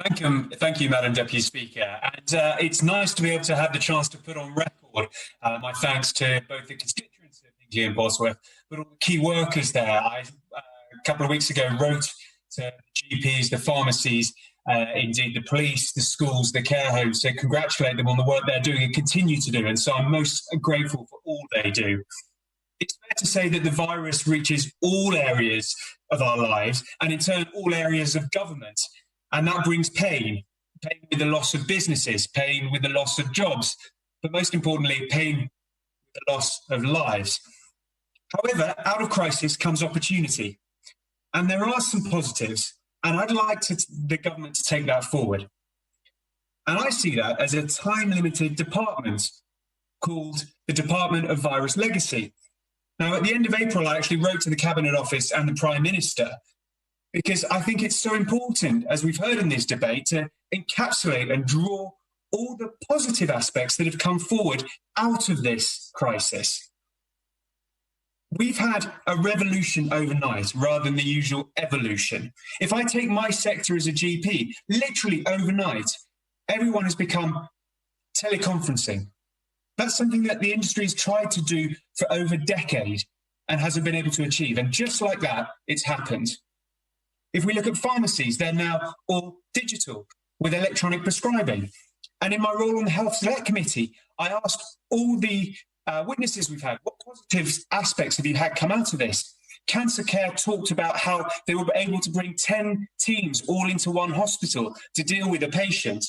Thank you, Madam Deputy Speaker. And it's nice to be able to have the chance to put on record my thanks to both the constituents of Hinkley and Bosworth, but all the key workers there. A couple of weeks ago, wrote to the GPs, the pharmacies, indeed the police, the schools, the care homes, to congratulate them on the work they're doing and continue to do. And so I'm most grateful for all they do. It's fair to say that the virus reaches all areas of our lives and in turn all areas of government. And that brings pain with the loss of businesses, pain with the loss of jobs, but most importantly, pain with the loss of lives. However, out of crisis comes opportunity. And there are some positives, and I'd like the government to take that forward. And I see that as a time-limited department called the Department of Virus Legacy. Now, at the end of April, I actually wrote to the Cabinet Office and the Prime Minister, because I think it's so important, as we've heard in this debate, to encapsulate and draw all the positive aspects that have come forward out of this crisis. We've had a revolution overnight rather than the usual evolution. If I take my sector as a GP, literally overnight, everyone has become teleconferencing. That's something that the industry has tried to do for over a decade and hasn't been able to achieve. And just like that, it's happened. If we look at pharmacies, they're now all digital with electronic prescribing. And in my role on the Health Select Committee, I asked all the witnesses we've had, what positive aspects have you had come out of this? Cancer Care talked about how they were able to bring 10 teams all into one hospital to deal with a patient.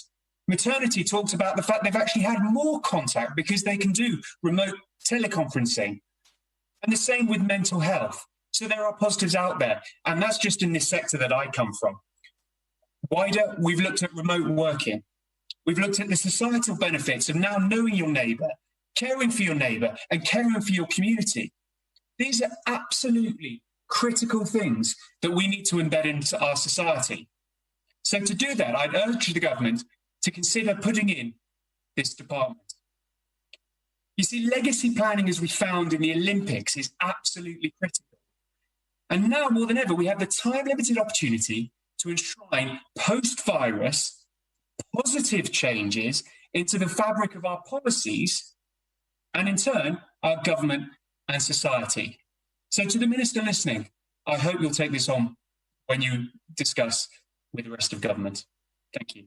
Maternity talked about the fact they've actually had more contact because they can do remote teleconferencing. And the same with mental health. So there are positives out there, and that's just in this sector that I come from. Wider, we've looked at remote working. We've looked at the societal benefits of now knowing your neighbour, caring for your neighbour, and caring for your community. These are absolutely critical things that we need to embed into our society. So to do that, I'd urge the government to consider putting in this department. You see, legacy planning, as we found in the Olympics, is absolutely critical. And now more than ever, we have the time-limited opportunity to enshrine post-virus positive changes into the fabric of our policies and, in turn, our government and society. So to the Minister listening, I hope you'll take this on when you discuss with the rest of government. Thank you.